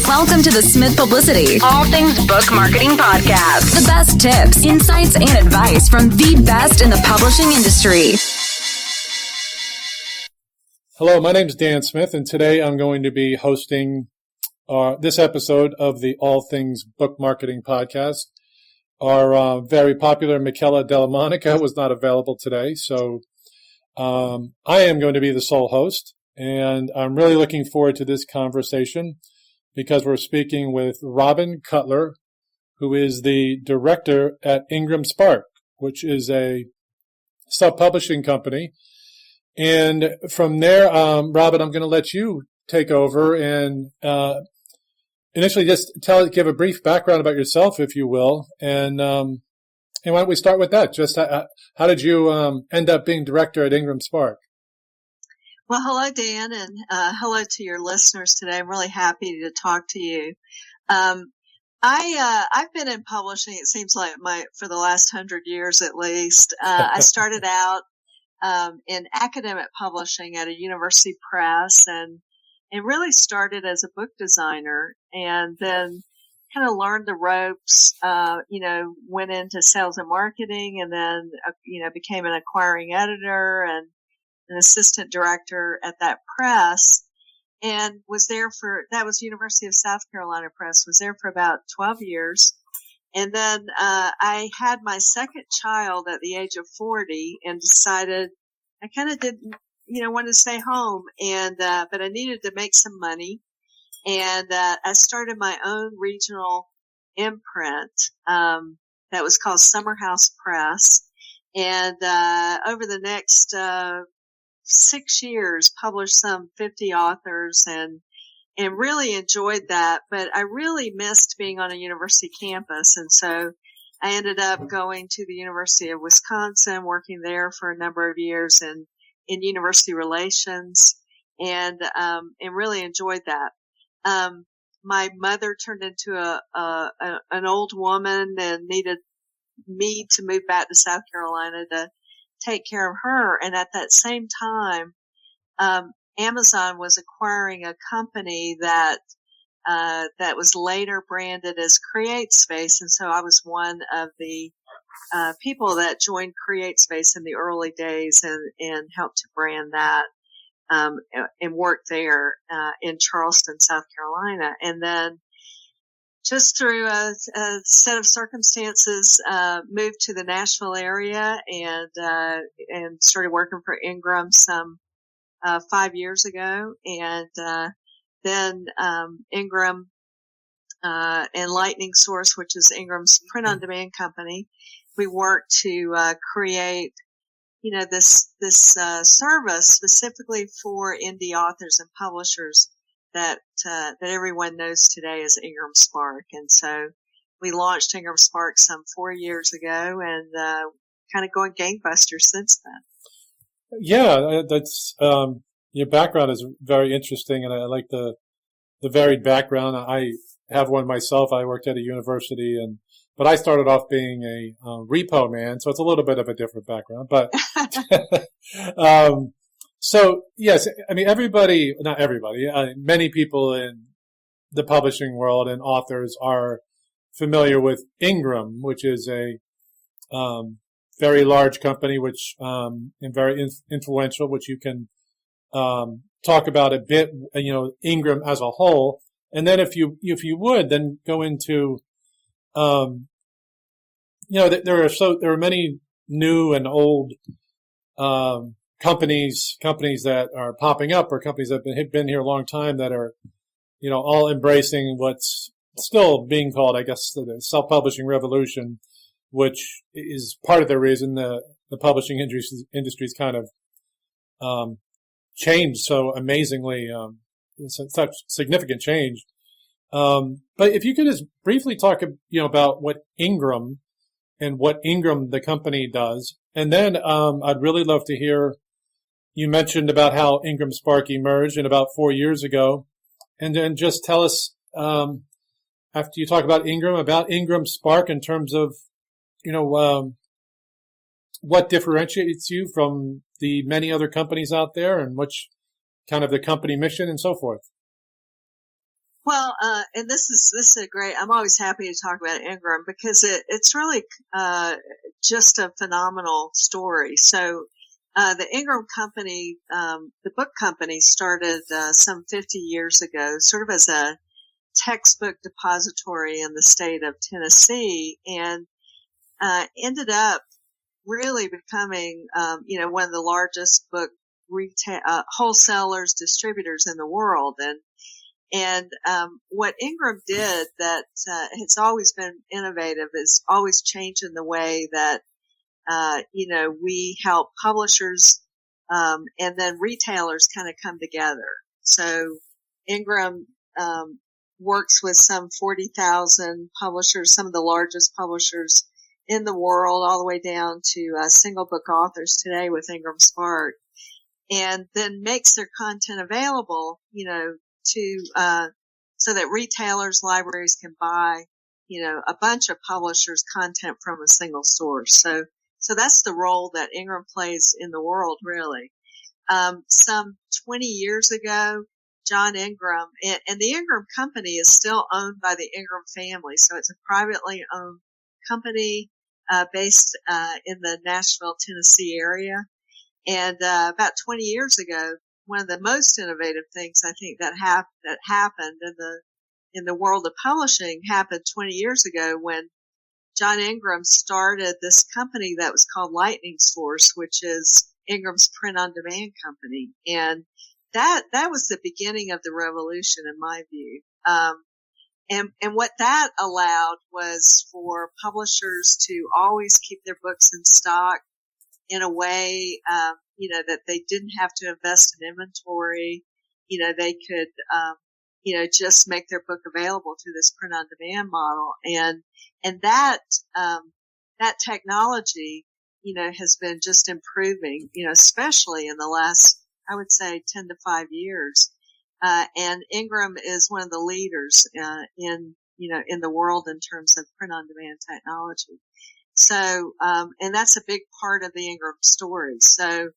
Welcome to the Smith Publicity, all things book marketing podcast. The best tips, insights, and advice from the best in the publishing industry. Hello, my name is Dan Smith, and today I'm going to be hosting this episode of the All Things Book Marketing podcast. Our very popular Michela Della Monica was not available today, so I am going to be the sole host, and I'm really looking forward to this conversation because we're speaking with Robin Cutler, who is the director at IngramSpark, which is a self-publishing company. And from there, Robin, I'm going to let you take over and initially just give a brief background about yourself, if you will. And why don't we start with that? Just how did you end up being director at IngramSpark? Well, hello, Dan, and hello to your listeners today. I'm really happy to talk to you. I've been in publishing, it seems like for the last 100 years at least. I started out in academic publishing at a university press and really started as a book designer and then kind of learned the ropes, went into sales and marketing and then, became an acquiring editor and an assistant director at that press and that was University of South Carolina Press, was there for about 12 years. And then, I had my second child at the age of 40 and decided I kind of didn't, want to stay home and, but I needed to make some money. And, I started my own regional imprint, that was called Summer House Press. And, over the next, 6 years, published some 50 authors and really enjoyed that. But I really missed being on a university campus. And so I ended up going to the University of Wisconsin, working there for a number of years in university relations and really enjoyed that. My mother turned into an old woman and needed me to move back to South Carolina to take care of her. And at that same time, Amazon was acquiring a company that was later branded as CreateSpace. And so I was one of the people that joined CreateSpace in the early days and helped to brand that and work there in Charleston, South Carolina. And then just through a set of circumstances, moved to the Nashville area and started working for Ingram some 5 years ago. And then Ingram and Lightning Source, which is Ingram's print-on-demand company, we worked to create, this service specifically for indie authors and publishers that everyone knows today as IngramSpark. And so we launched IngramSpark some 4 years ago and kind of going gangbusters since then. Yeah, that's your background is very interesting, and I like the varied background. I have one myself. I worked at a university, but I started off being a repo man, so it's a little bit of a different background. But so yes, I mean not everybody, many people in the publishing world and authors are familiar with Ingram, which is a very large company, which and very influential, which you can talk about a bit. Ingram as a whole, and then if you would, then go into there are many new and old companies that are popping up, or companies that have been here a long time that are, all embracing what's still being called, I guess, the self-publishing revolution, which is part of the reason the publishing industry's kind of changed so amazingly, such significant change. But if you could just briefly talk, about what Ingram and what Ingram, the company, does. And then I'd really love to hear, you mentioned about how IngramSpark emerged in about 4 years ago. And then just tell us, after you talk about IngramSpark in terms of, what differentiates you from the many other companies out there, and which kind of the company mission and so forth. Well, and this is a great. I'm always happy to talk about Ingram because it's really just a phenomenal story. So, the Ingram company, the book company, started some 50 years ago, sort of as a textbook depository in the state of Tennessee, and ended up really becoming, one of the largest book retail wholesalers, distributors in the world, and what Ingram did that has always been innovative is always changing the way that we help publishers and then retailers kind of come together. So Ingram works with some 40,000 publishers, some of the largest publishers in the world, all the way down to single book authors today with IngramSpark, and then makes their content available, to so that retailers, libraries can buy, a bunch of publishers' content from a single source. So that's the role that Ingram plays in the world, really. Some 20 years ago, John Ingram, and the Ingram company is still owned by the Ingram family, so it's a privately owned company based in the Nashville, Tennessee area. And about 20 years ago, one of the most innovative things I think that happened in the world of publishing happened 20 years ago when John Ingram started this company that was called Lightning Source, which is Ingram's print-on-demand company. And that was the beginning of the revolution, in my view. And what that allowed was for publishers to always keep their books in stock in a way, that they didn't have to invest in inventory. They could, just make their book available through this print-on-demand model. And that technology, has been just improving, especially in the last, I would say, 10 to 5 years. And Ingram is one of the leaders, in the world in terms of print-on-demand technology. So, and that's a big part of the Ingram story. So,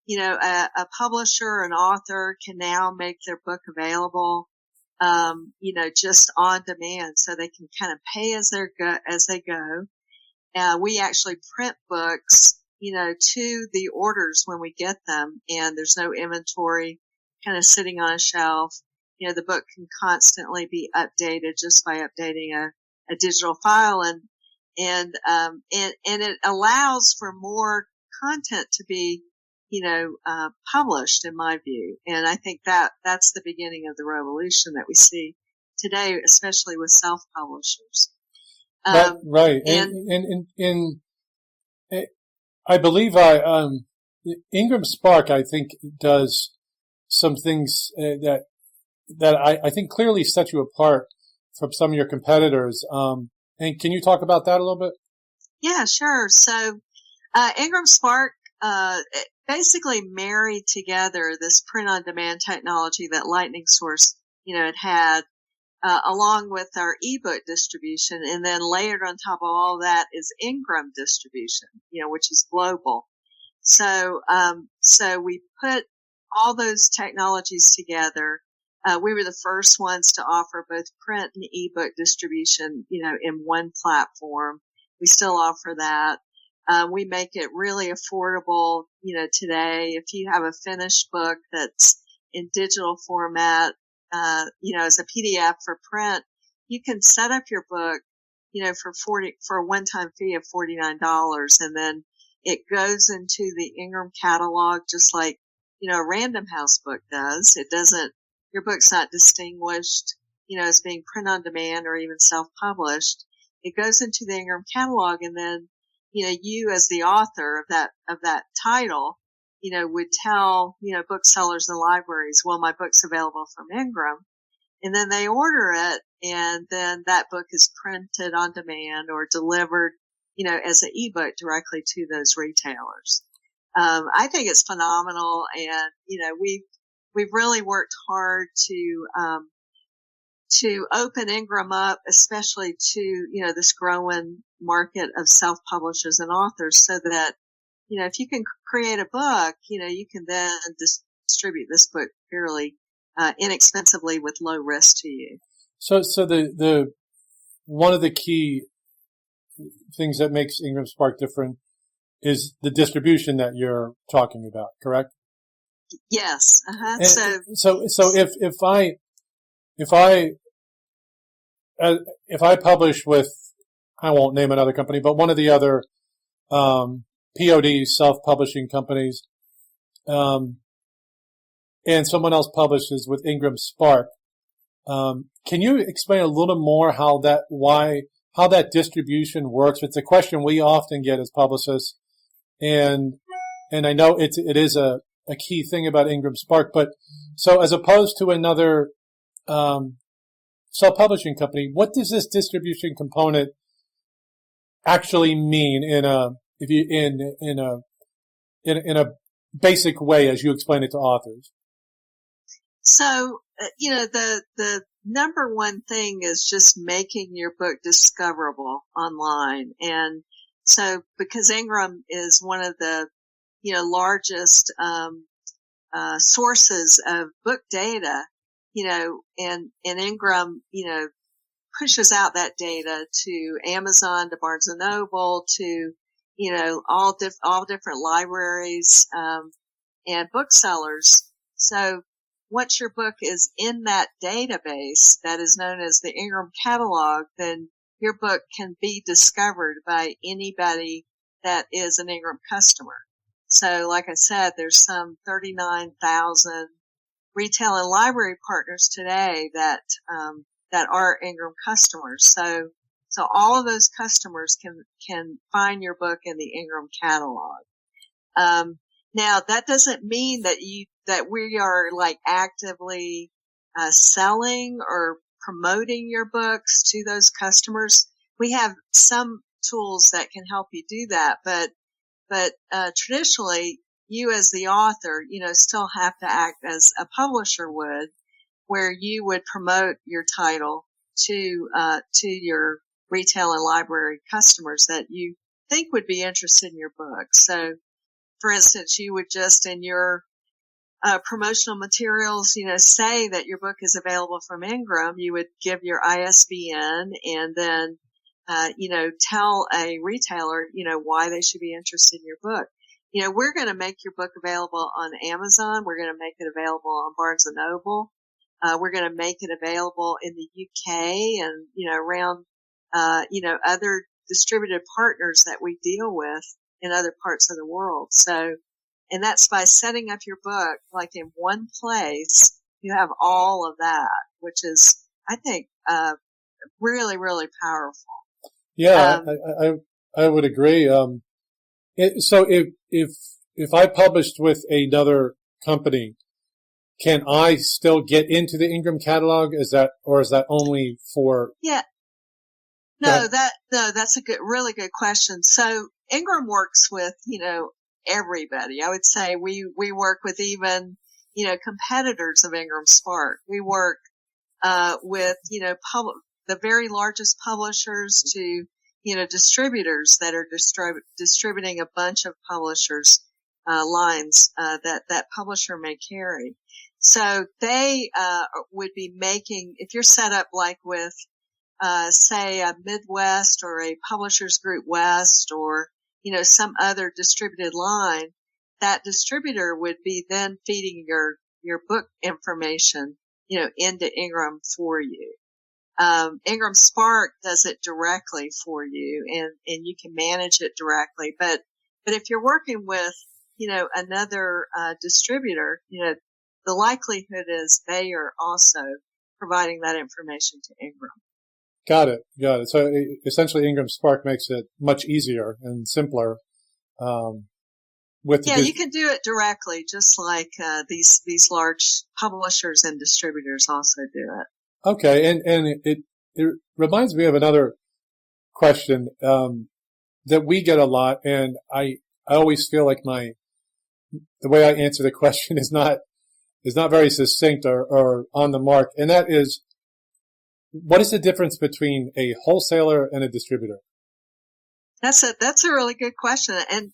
a publisher, an author can now make their book available, just on demand, so they can kind of pay as they go. We actually print books, to the orders when we get them, and there's no inventory kind of sitting on a shelf. The book can constantly be updated just by updating a digital file, and it allows for more content to be, published, in my view. And I think that's the beginning of the revolution that we see today, especially with self-publishers. Right. And I believe IngramSpark, I think, does some things that I think clearly set you apart from some of your competitors. And can you talk about that a little bit? Yeah, sure. So, IngramSpark, basically married together this print-on-demand technology that Lightning Source, had, along with our ebook distribution, and then layered on top of all that is Ingram distribution, which is global. So we put all those technologies together. We were the first ones to offer both print and ebook distribution, in one platform. We still offer that. We make it really affordable, today. If you have a finished book that's in digital format, as a PDF for print, you can set up your book, for a one-time fee of $49, and then it goes into the Ingram catalog just like, a Random House book does. Your book's not distinguished, as being print on demand or even self-published. It goes into the Ingram catalog, and then, you as the author of that title, would tell, booksellers and libraries, well, my book's available from Ingram. And then they order it, and then that book is printed on demand or delivered, as an ebook directly to those retailers. I think it's phenomenal, and, we've really worked hard to open Ingram up, especially to, this growing market of self-publishers and authors, so that, if you can create a book, you can then distribute this book fairly inexpensively with low risk to you. So the one of the key things that makes IngramSpark different is the distribution that you're talking about, correct? Yes. Uh-huh. So if I publish with, I won't name another company, but one of the other POD self-publishing companies, and someone else publishes with IngramSpark, can you explain a little more how that distribution works? It's a question we often get as publicists, and I know it is a key thing about IngramSpark. But so as opposed to another self-publishing company, what does this distribution component actually mean in a basic way as you explain it to authors? So, the number one thing is just making your book discoverable online. And so because Ingram is one of the, largest, sources of book data, and Ingram, pushes out that data to Amazon, to Barnes and Noble, to, all different libraries, and booksellers. So once your book is in that database that is known as the Ingram catalog, then your book can be discovered by anybody that is an Ingram customer. So like I said, there's some 39,000 retail and library partners today that are Ingram customers. So all of those customers can find your book in the Ingram catalog. Now that doesn't mean that we are like actively selling or promoting your books to those customers. We have some tools that can help you do that, but traditionally you as the author, still have to act as a publisher would, where you would promote your title to your retail and library customers that you think would be interested in your book. So for instance, you would just in your promotional materials, say that your book is available from Ingram. You would give your ISBN and then, tell a retailer, why they should be interested in your book. We're going to make your book available on Amazon. We're going to make it available on Barnes and Noble. We're going to make it available in the UK and, around, other distributed partners that we deal with in other parts of the world. So, and that's by setting up your book like in one place. You have all of that, which is, I think, really, really powerful. Yeah, I would agree. So if I published with another company, can I still get into the Ingram catalog? Is that only for? Yeah. No, that's a really good question. So Ingram works with, everybody. I would say we work with even, competitors of IngramSpark. We work, with, the very largest publishers to, distributors that are distributing a bunch of publishers, lines, that publisher may carry. So they, would be making, if you're set up like with, say a Midwest or a Publishers Group West or, some other distributed line, that distributor would be then feeding your book information, into Ingram for you. IngramSpark does it directly for you and you can manage it directly. But if you're working with, another, distributor, the likelihood is they are also providing that information to Ingram. Got it. So essentially IngramSpark makes it much easier and simpler. You can do it directly, just like, these large publishers and distributors also do it. Okay. And it reminds me of another question, that we get a lot. And I always feel like the way I answer the question is not very succinct or on the mark. And that is, what is the difference between a wholesaler and a distributor? That's a really good question. And,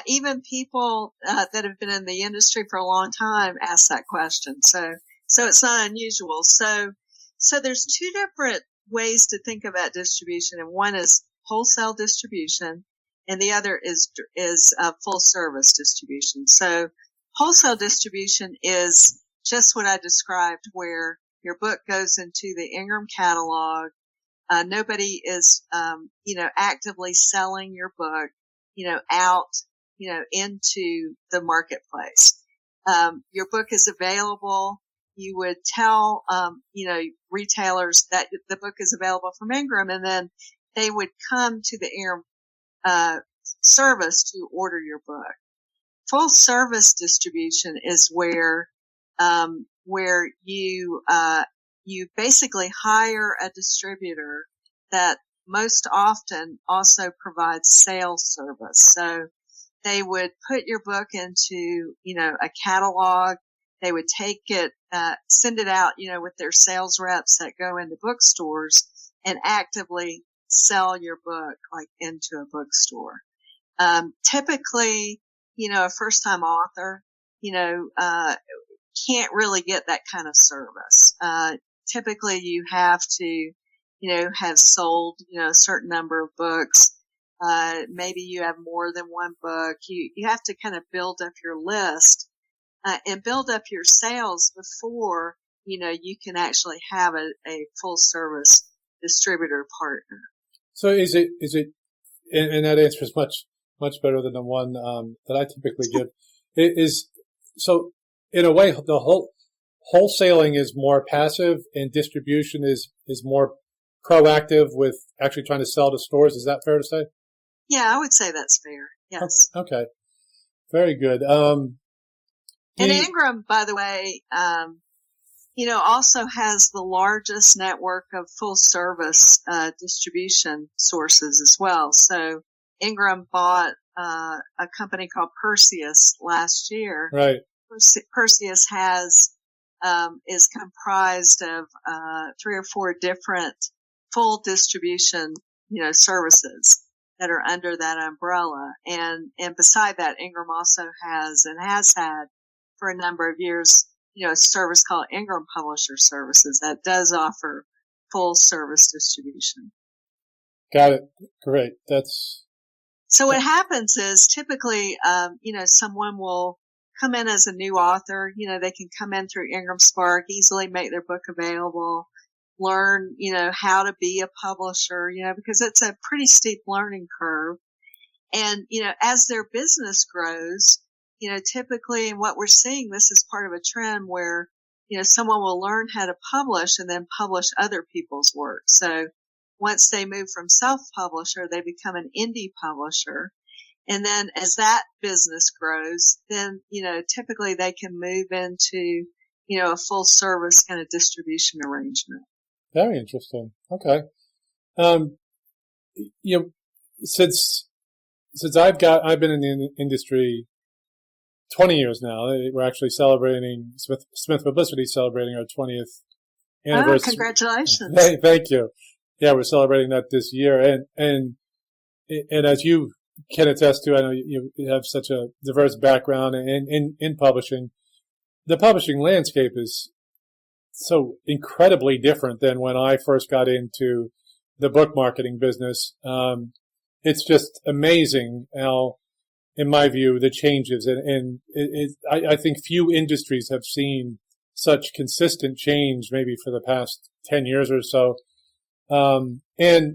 even people that have been in the industry for a long time ask that question. So it's not unusual. So there's two different ways to think about distribution, and one is wholesale distribution, and the other is full service distribution. So wholesale distribution is just what I described, where your book goes into the Ingram catalog. Nobody is, actively selling your book, out, into the marketplace. Your book is available. You would tell, retailers that the book is available from Ingram, and then they would come to the Ingram, service to order your book. Full service distribution is where you basically hire a distributor that most often also provides sales service. So they would put your book into, a catalog. They would take it, send it out, with their sales reps that go into bookstores and actively sell your book, like into a bookstore. Typically, a first time author, can't really get that kind of service. Typically you have to, have sold, a certain number of books. Maybe you have more than one book. You have to kind of build up your list, and build up your sales before, you can actually have a full service distributor partner. So is it, and that answer is much better than the one, that I typically give. So in a way, the whole wholesaling is more passive and distribution is more proactive with actually trying to sell to stores. Is that fair to say? Yeah, I would say that's fair. Yes. Okay. Very good. And Ingram, by the way, also has the largest network of full service, distribution sources as well. So Ingram bought, a company called Perseus last year. Right. Perseus is comprised of, 3 or 4 different full distribution, services that are under that umbrella. And beside that, Ingram also has and has had for a number of years, a service called Ingram Publisher Services that does offer full service distribution. Got it. Great. So what happens is typically, someone will come in as a new author. They can come in through IngramSpark, easily make their book available, learn, how to be a publisher, because it's a pretty steep learning curve. And, as their business grows, typically, and what we're seeing, this is part of a trend where, someone will learn how to publish and then publish other people's work. So once they move from self-publisher, they become an indie publisher. And then as that business grows, then, typically they can move into, a full service kind of distribution arrangement. Very interesting. Okay. Since I've been in the industry 20 years now. We're actually celebrating, Smith Publicity celebrating our 20th anniversary. Oh, congratulations. Hey, thank you. Yeah, we're celebrating that this year. And as you can attest to, I know you have such a diverse background in publishing. The publishing landscape is so incredibly different than when I first got into the book marketing business. It's just amazing how, in my view, the changes. I think few industries have seen such consistent change maybe for the past 10 years or so. It's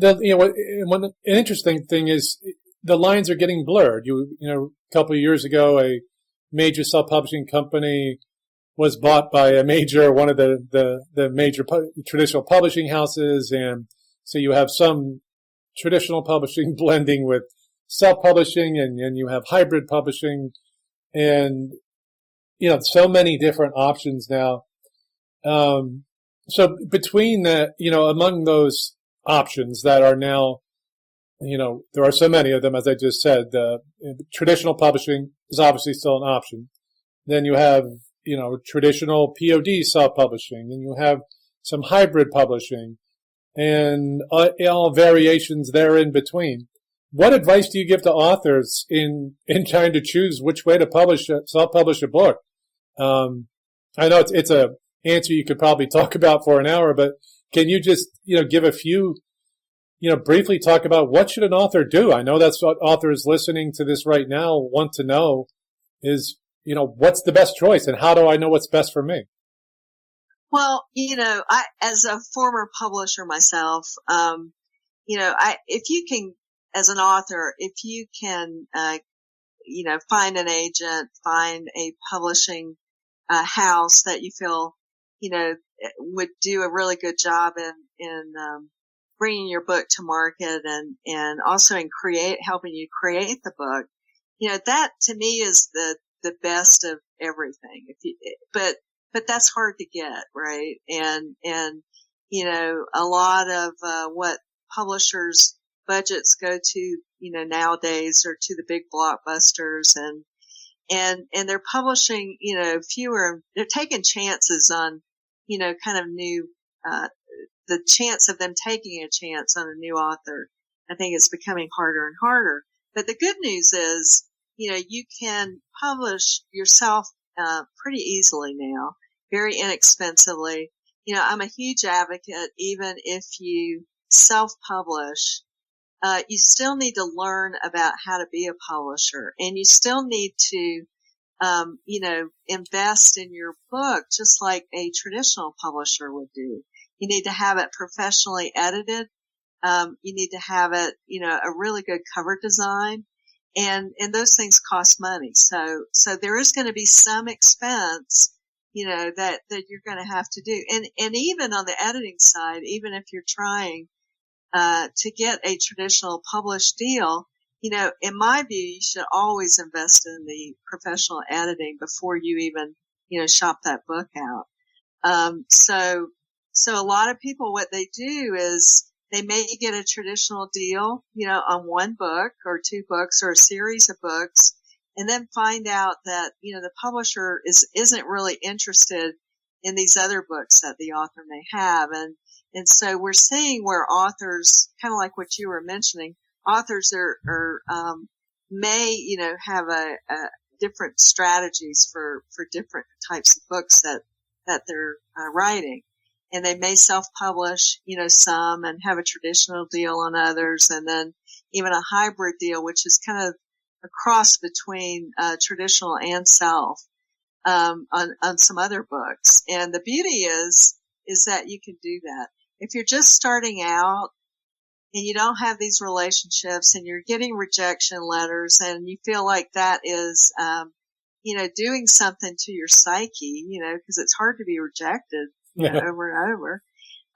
an interesting thing is the lines are getting blurred. A couple of years ago, a major self-publishing company was bought by one of the major traditional publishing houses, and so you have some traditional publishing blending with self-publishing, and you have hybrid publishing, and so many different options now. So between that, among those options that are now, there are so many of them, as I just said. Traditional publishing is obviously still an option. Then you have, traditional POD self-publishing, and you have some hybrid publishing. and all variations there in between. What advice do you give to authors in trying to choose which way to self-publish a book? I know it's a answer you could probably talk about for an hour, but can you just, give a few, briefly talk about what should an author do? I know that's what authors listening to this right now want to know is, what's the best choice and how do I know what's best for me? Well, I, as a former publisher myself, if you can, as an author, if you can, find an agent, find a publishing house that you feel, would do a really good job in bringing your book to market and also in helping you create the book, that to me is the best of everything. But that's hard to get, right? And a lot of what publishers' budgets go to, nowadays are to the big blockbusters and they're publishing, they're taking chances on, kind of new, the chance of them taking a chance on a new author. I think it's becoming harder and harder. But the good news is, you can publish yourself, pretty easily now, very inexpensively. I'm a huge advocate, even if you self-publish, you still need to learn about how to be a publisher, and you still need to, invest in your book just like a traditional publisher would do. You need to have it professionally edited. You need to have it, a really good cover design, and those things cost money. So there is going to be some expense, that you're going to have to do. And even on the editing side, even if you're trying to get a traditional published deal, in my view, you should always invest in the professional editing before you even, shop that book out. So a lot of people, what they do is they may get a traditional deal, on one book or two books or a series of books, and then find out that, the publisher isn't really interested in these other books that the author may have. And so we're seeing where authors, kind of like what you were mentioning, authors may, have a different strategies for different types of books that they're writing. And they may self-publish, some and have a traditional deal on others, and then even a hybrid deal, which is kind of a cross between traditional and self on some other books. And the beauty is that you can do that. If you're just starting out and you don't have these relationships and you're getting rejection letters and you feel like that is, doing something to your psyche, because it's hard to be rejected, over and over.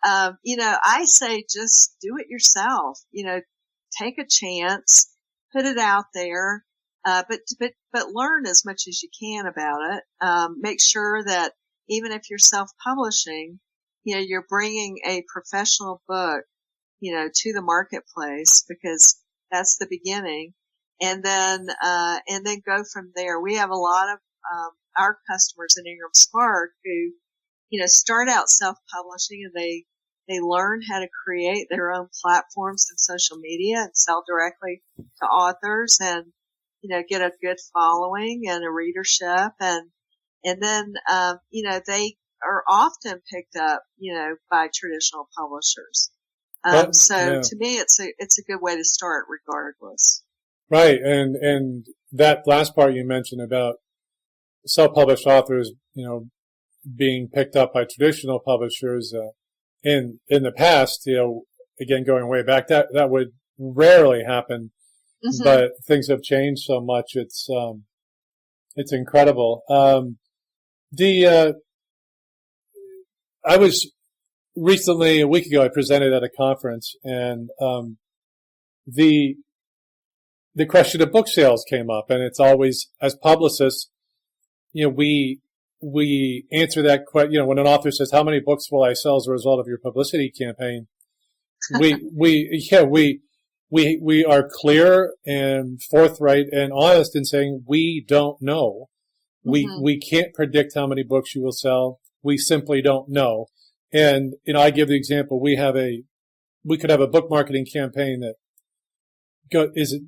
I say just do it yourself, take a chance, put it out there, but learn as much as you can about it. Make sure that even if you're self-publishing, you're bringing a professional book, to the marketplace, because that's the beginning. And then go from there. We have a lot of, our customers in IngramSpark who, start out self-publishing and they learn how to create their own platforms and social media and sell directly to authors and, get a good following and a readership. And then, they are often picked up, by traditional publishers. To me, it's a good way to start regardless. Right. And that last part you mentioned about self-published authors, being picked up by traditional publishers, in the past, again, going way back, that would rarely happen, mm-hmm. But things have changed so much. It's incredible. I was recently, a week ago, I presented at a conference, and the question of book sales came up, and it's always, as publicists, we answer that question. When an author says, "How many books will I sell as a result of your publicity campaign?" we are clear and forthright and honest in saying we don't know. Mm-hmm. We can't predict how many books you will sell. We simply don't know. And I give the example. We have a we could have a book marketing campaign that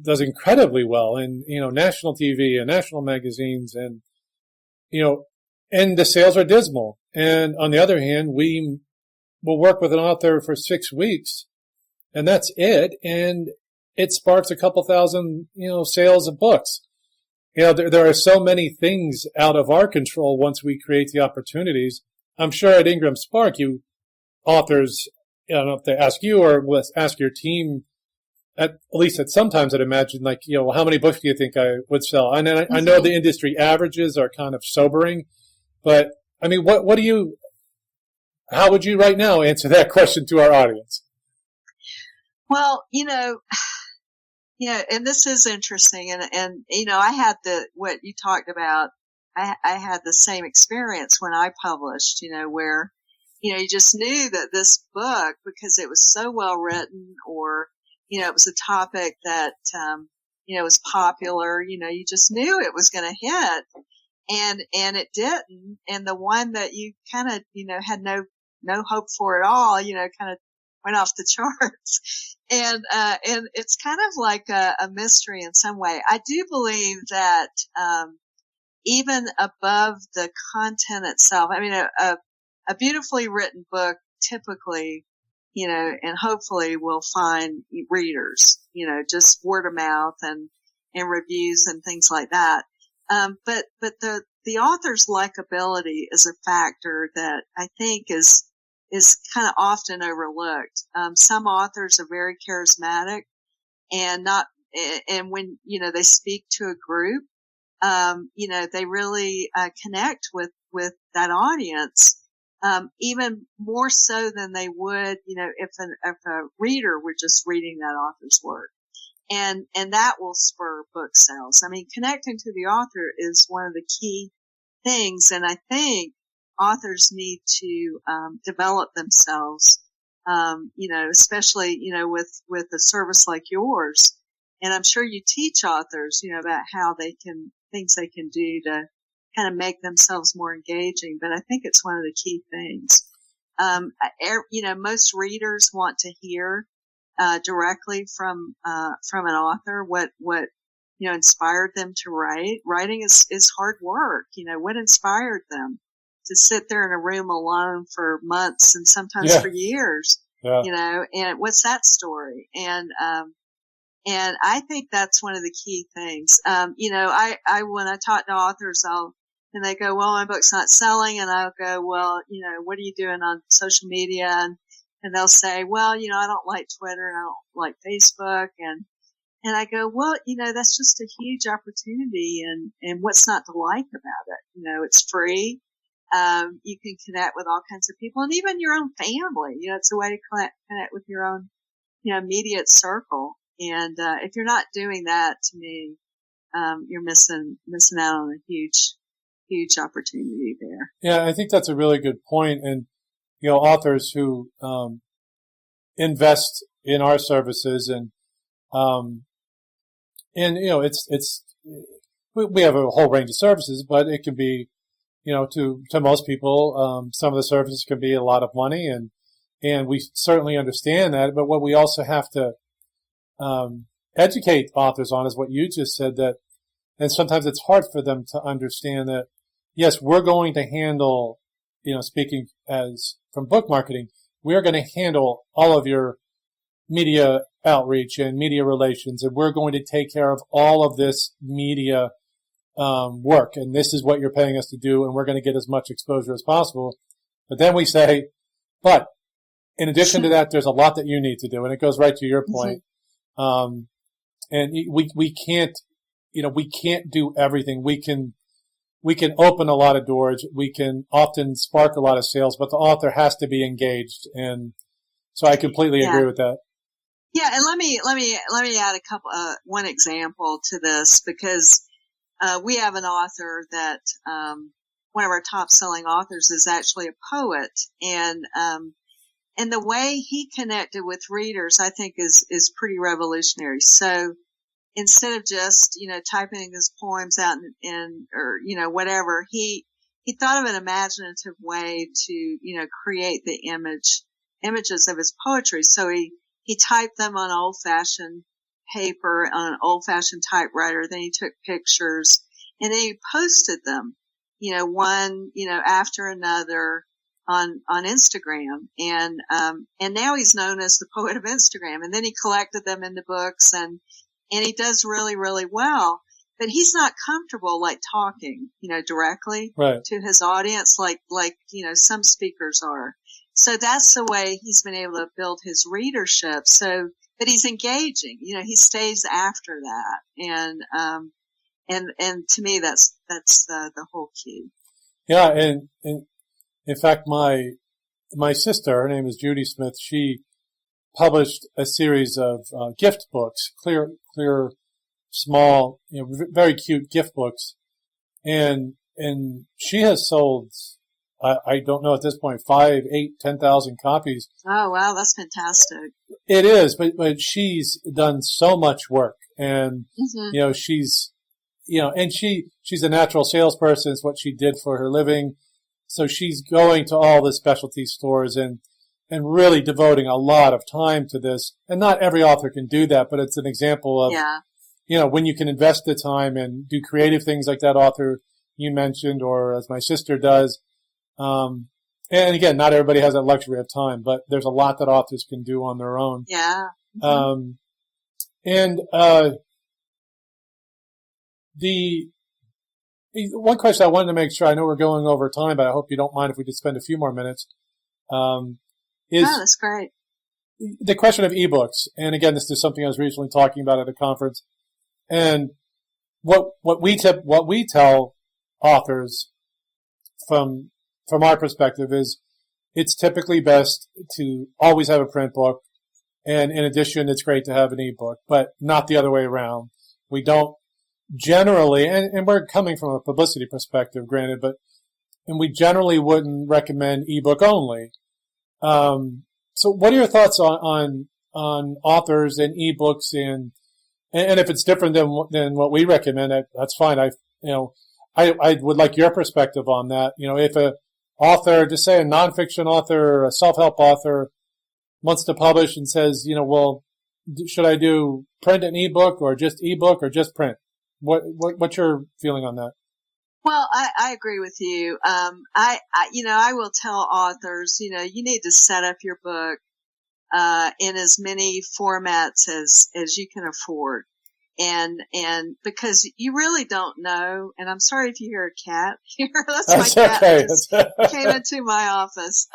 does incredibly well in, national TV and national magazines, and, and the sales are dismal. And on the other hand, we will work with an author for 6 weeks, and that's it. And it sparks a couple thousand, sales of books. There are so many things out of our control once we create the opportunities. I'm sure at IngramSpark, you authors, I don't know if they ask you or ask your team, at least at sometimes I'd imagine, like, how many books do you think I would sell? And I know the industry averages are kind of sobering, but I mean, how would you right now answer that question to our audience? Well, and this is interesting. And I had what you talked about. I had the same experience when I published, where, you just knew that this book, because it was so well written, or, it was a topic that, was popular, you just knew it was going to hit, and it didn't. And the one that you kind of, had no hope for at all, kind of went off the charts. And it's kind of like a mystery in some way. I do believe that, even above the content itself, I mean, a beautifully written book typically, and hopefully will find readers, just word of mouth and reviews and things like that. But the author's likability is a factor that I think is kind of often overlooked. Some authors are very charismatic, and when, they speak to a group, they really connect with that audience, even more so than they would, if a reader were just reading that author's work. And that will spur book sales. I mean, connecting to the author is one of the key things. And I think authors need to, develop themselves, especially, with a service like yours. And I'm sure you teach authors, about how things they can do to kind of make themselves more engaging. But I think it's one of the key things. Most readers want to hear, directly from an author what inspired them to write. Writing is hard work. What inspired them to sit there in a room alone for months and sometimes for years? Yeah. And what's that story? And I think that's one of the key things. I when I talk to authors, and they go, well, my book's not selling. And I'll go, well, what are you doing on social media? And they'll say, well, I don't like Twitter and I don't like Facebook. And I go, well, that's just a huge opportunity. And what's not to like about it? It's free. You can connect with all kinds of people, and even your own family. It's a way to connect with your own, immediate circle. And, if you're not doing that, to me, you're missing out on a huge opportunity there. Yeah, I think that's a really good point. And, authors who, invest in our services and it's, we have a whole range of services, but it can be, to most people, some of the services can be a lot of money, and we certainly understand that. But what we also have to, educate authors on is what you just said, and sometimes it's hard for them to understand that, yes, we're going to handle, speaking as from book marketing, we're going to handle all of your media outreach and media relations, and we're going to take care of all of this media work, and this is what you're paying us to do, and we're going to get as much exposure as possible. But then we say, but in addition to that, there's a lot that you need to do, and it goes right to your point. And we can't do everything. We can open a lot of doors. We can often spark a lot of sales, but the author has to be engaged. And so I completely agree with that. Yeah. And let me add one example to this, because, we have an author that, one of our top selling authors is actually a poet, and the way he connected with readers, I think is pretty revolutionary. So instead of just, typing his poems out or, whatever, he thought of an imaginative way to, create the images of his poetry. So he he typed them on old-fashioned paper on an old-fashioned typewriter. Then he took pictures and then he posted them, one, after another on Instagram. And now he's known as the poet of Instagram. And then he collected them into books and he does really, really well. But he's not comfortable like talking, directly to his audience like, some speakers are. So that's the way he's been able to build his readership. But he's engaging, he stays after that. And to me, that's the whole key. Yeah. And in fact, my sister, her name is Judy Smith, she published a series of gift books, clear, small, very cute gift books. And she has sold, I don't know at this point, 5, 8, 10,000 copies. Oh, wow. That's fantastic. It is, but she's done so much work and, she's, and she's a natural salesperson. It's what she did for her living. So she's going to all the specialty stores and really devoting a lot of time to this. And not every author can do that, but it's an example of, when you can invest the time and do creative things like that author you mentioned, or as my sister does. And again, not everybody has that luxury of time, but there's a lot that authors can do on their own. Yeah. The one question I wanted to make sure, I know we're going over time, but I hope you don't mind if we just spend a few more minutes, that's great. The question of ebooks. And again, this is something I was recently talking about at a conference. And what we tell authors from our perspective is it's typically best to always have a print book. And in addition, it's great to have an ebook, but not the other way around. We don't generally, and we're coming from a publicity perspective, granted, and we generally wouldn't recommend ebook only. So what are your thoughts on authors and ebooks and if it's different than what we recommend, that's fine. I would like your perspective on that. If a author, just say a nonfiction author or a self-help author wants to publish and says, well, should I do print and ebook or just print? What's your feeling on that? Well, I agree with you. I will tell authors, you need to set up your book, in as many formats as you can afford. And because you really don't know, and I'm sorry if you hear a cat here. That's my cat okay. just came into my office.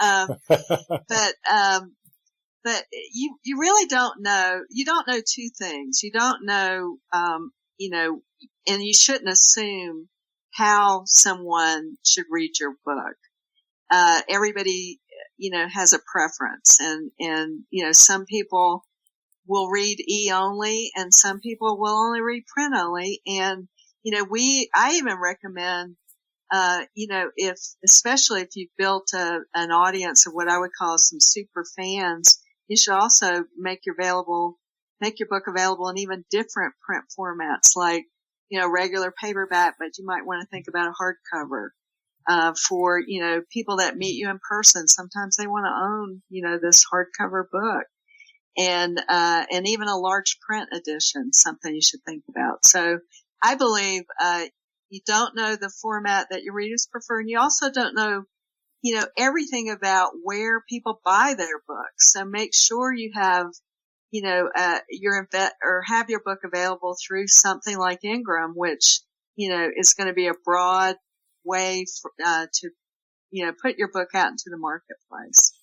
But you really don't know. You don't know two things. You don't know, and you shouldn't assume how someone should read your book. Everybody, has a preference and some people will read e-only and some people will only read print only. And, I even recommend, especially if you've built an audience of what I would call some super fans, you should also make your book available in even different print formats like, regular paperback, but you might want to think about a hardcover. For, people that meet you in person, sometimes they want to own, this hardcover book and even a large print edition, something you should think about. So I believe, you don't know the format that your readers prefer, and you also don't know, everything about where people buy their books. So make sure you have, have your book available through something like Ingram, which, is going to be a broad way to put your book out into the marketplace.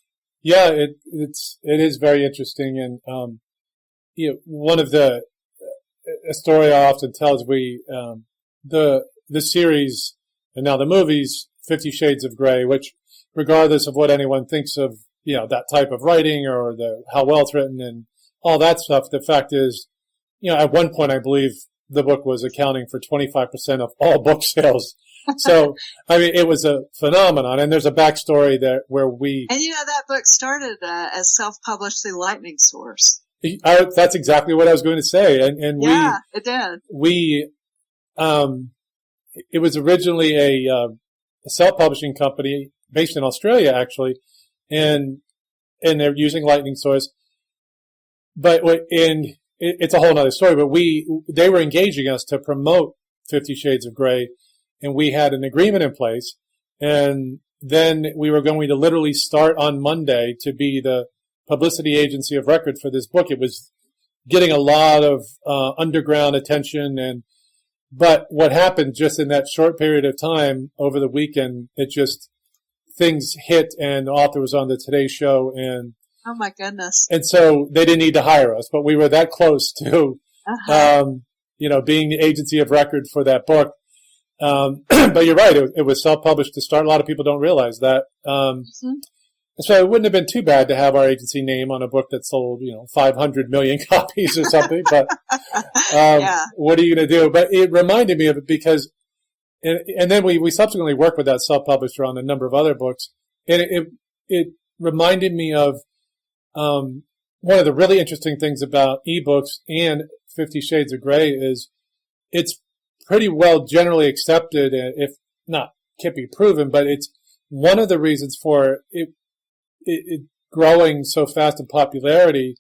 Yeah, it is very interesting, and one of a story I often tell is the series and now the movies 50 Shades of Grey, which regardless of what anyone thinks of that type of writing or how well it's written and all that stuff, the fact is, at one point I believe the book was accounting for 25% of all book sales. So, it was a phenomenon, and there's a backstory there where And that book started as self-published through Lightning Source. That's exactly what I was going to say, and it did. It was originally a self-publishing company based in Australia, actually, and they're using Lightning Source. it's a whole nother story, but they were engaging us to promote 50 Shades of Grey, and we had an agreement in place, and then we were going to literally start on Monday to be the publicity agency of record for this book. It was getting a lot of underground attention, but what happened just in that short period of time over the weekend, things hit, and the author was on the Today Show, and oh my goodness! And so they didn't need to hire us, but we were that close to, being the agency of record for that book. But you're right; it was self-published to start. A lot of people don't realize that. So it wouldn't have been too bad to have our agency name on a book that sold, 500 million copies or something. But what are you going to do? But it reminded me of it because, and then we subsequently worked with that self-publisher on a number of other books, and it reminded me of one of the really interesting things about ebooks and 50 Shades of Grey is it's pretty well generally accepted, if not can't be proven, but it's one of the reasons for it growing so fast in popularity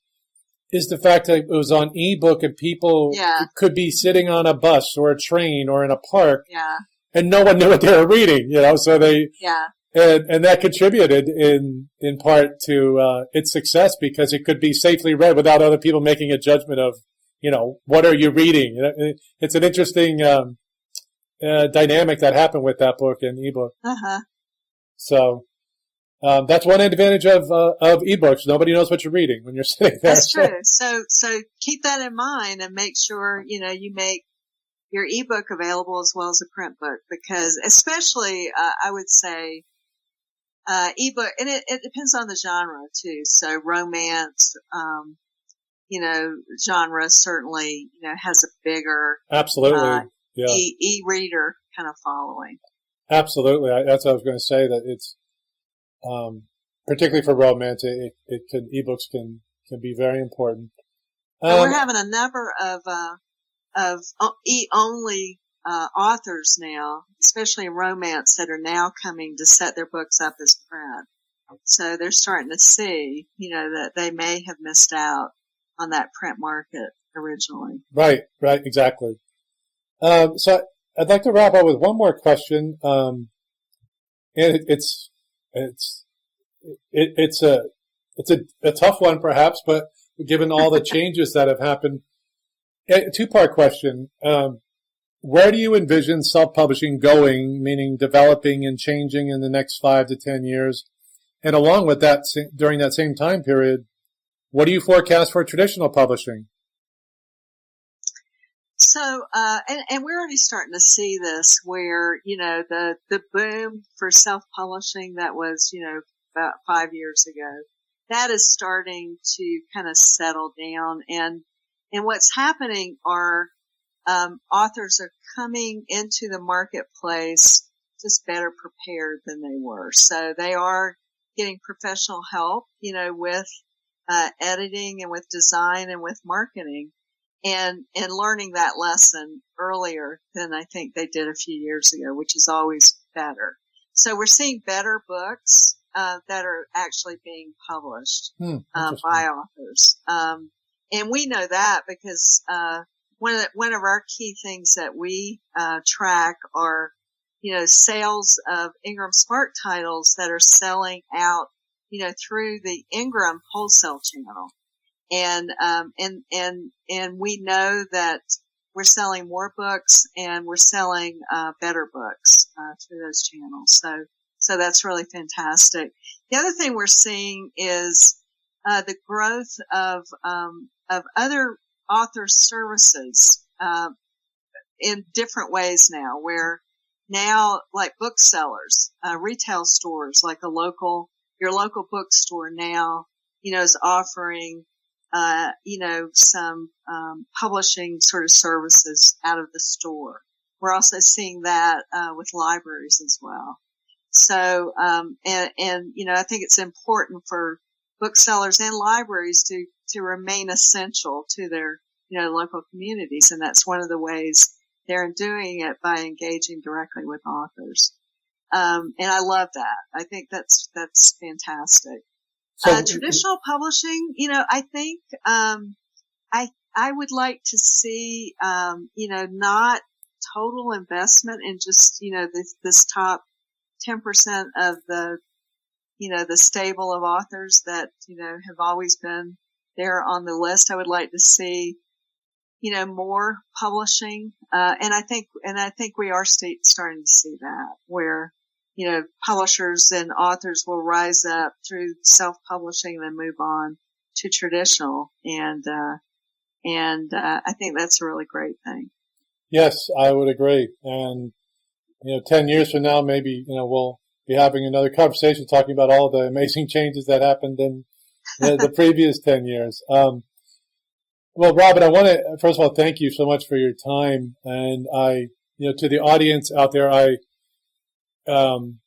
is the fact that it was on ebook and people could be sitting on a bus or a train or in a park and no one knew what they were reading, so they and that contributed in part to its success because it could be safely read without other people making a judgment of what are you reading. It's an interesting dynamic that happened with that book and ebook. So that's one advantage of ebooks. Nobody knows what you're reading when you're sitting there. That's true. So keep that in mind and make sure, you make your ebook available as well as a print book because especially, I would say, ebook, and it depends on the genre too. So romance, genre certainly, has a bigger, absolutely, e-reader kind of following. Absolutely. That's what I was going to say, that it's, particularly for romance, ebooks can be very important. We're having a number of e-only, authors now, especially in romance, that are now coming to set their books up as print. So they're starting to see, that they may have missed out on that print market originally. Right, exactly. So I'd like to wrap up with one more question. And it's a tough one perhaps, but given all the changes that have happened, a two-part question. Where do you envision self-publishing going, meaning developing and changing in the next 5 to 10 years? And along with that, during that same time period, what do you forecast for traditional publishing? So, and we're already starting to see this where, the boom for self-publishing that was, about 5 years ago, that is starting to kind of settle down. And what's happening are, authors are coming into the marketplace just better prepared than they were. So they are getting professional help, with, editing and with design and with marketing. And learning that lesson earlier than I think they did a few years ago, which is always better. So we're seeing better books that are actually being published by authors. And we know that because one of our key things that we track are, sales of IngramSpark titles that are selling out, through the Ingram wholesale channel. And we know that we're selling more books and we're selling, better books, through those channels. So that's really fantastic. The other thing we're seeing is, the growth of other author services, in different ways now, where now, like booksellers, retail stores, like your local bookstore now, is offering, some, publishing sort of services out of the store. We're also seeing that, with libraries as well. So, I think it's important for booksellers and libraries to remain essential to their, local communities. And that's one of the ways they're doing it by engaging directly with authors. And I love that. I think that's fantastic. Traditional publishing, I think I would like to see, not total investment in just, this top 10% of the stable of authors that, have always been there on the list. I would like to see, more publishing. And I think we are starting to see that where, publishers and authors will rise up through self-publishing and then move on to traditional. And I think that's a really great thing. Yes, I would agree. And, 10 years from now, maybe, we'll be having another conversation talking about all the amazing changes that happened in the previous 10 years. Well, Robin, I want to, first of all, thank you so much for your time. And to the audience out there,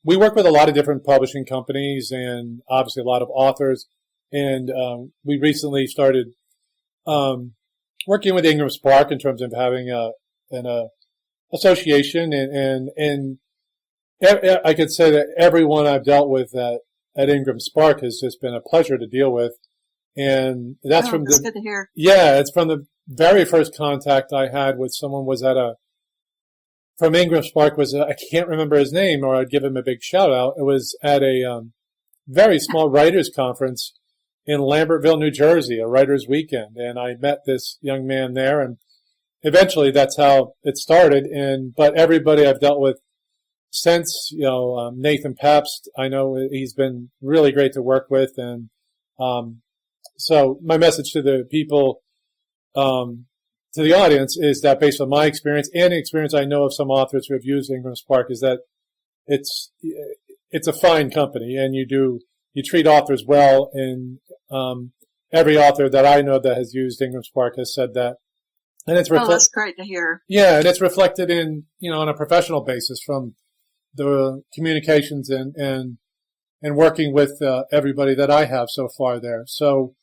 we work with a lot of different publishing companies and obviously a lot of authors. And we recently started working with IngramSpark in terms of having an association. And I could say that everyone I've dealt with at IngramSpark has just been a pleasure to deal with. And that's good to hear. Yeah, it's from the very first contact I had with someone was from IngramSpark I can't remember his name, or I'd give him a big shout out. It was at a very small writers conference in Lambertville, New Jersey, a writers weekend. And I met this young man there, and eventually that's how it started. But everybody I've dealt with since, Nathan Pabst, I know he's been really great to work with. And so my message to the people, to the audience is that based on my experience and the experience I know of some authors who have used IngramSpark is that it's a fine company, and you treat authors well. And every author that I know that has used IngramSpark has said that. And it's that's great to hear. Yeah, and it's reflected in, on a professional basis from the communications and working with everybody that I have so far there. So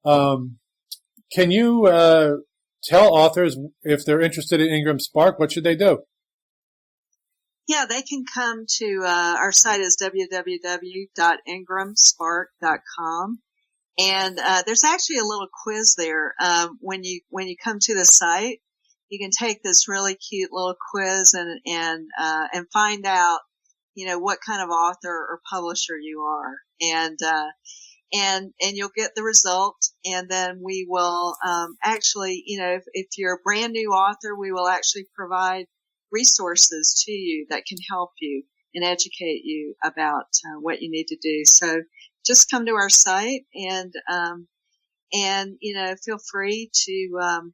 can you tell authors if they're interested in IngramSpark, what should they do? Yeah, they can come to our site is www.IngramSpark.com. And there's actually a little quiz there. When you come to the site, you can take this really cute little quiz and find out, what kind of author or publisher you are. And you'll get the result. And then we will, actually, if you're a brand new author, we will actually provide resources to you that can help you and educate you about what you need to do. So just come to our site and feel free to,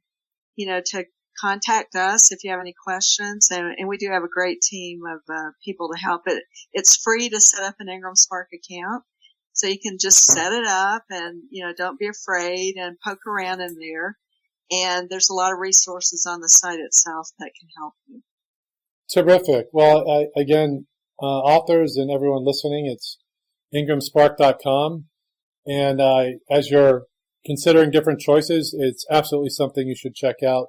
to contact us if you have any questions. And we do have a great team of people to help. It's free to set up an IngramSpark account. So you can just set it up and, don't be afraid and poke around in there. And there's a lot of resources on the site itself that can help you. Terrific. Well, again, authors and everyone listening, it's IngramSpark.com. And as you're considering different choices, it's absolutely something you should check out.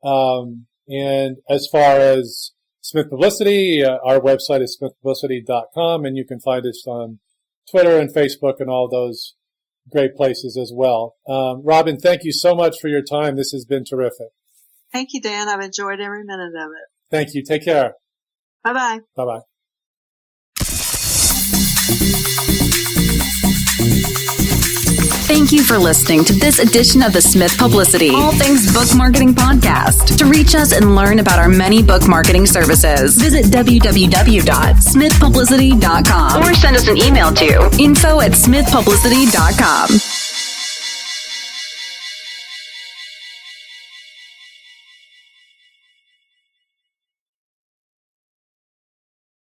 And as far as Smith Publicity, our website is smithpublicity.com, and you can find us on Twitter and Facebook and all those great places as well. Robin, thank you so much for your time. This has been terrific. Thank you, Dan. I've enjoyed every minute of it. Thank you. Take care. Bye-bye. Bye-bye. Thank you for listening to this edition of the Smith Publicity All Things Book Marketing Podcast. To reach us and learn about our many book marketing services, visit www.smithpublicity.com or send us an email to info@smithpublicity.com.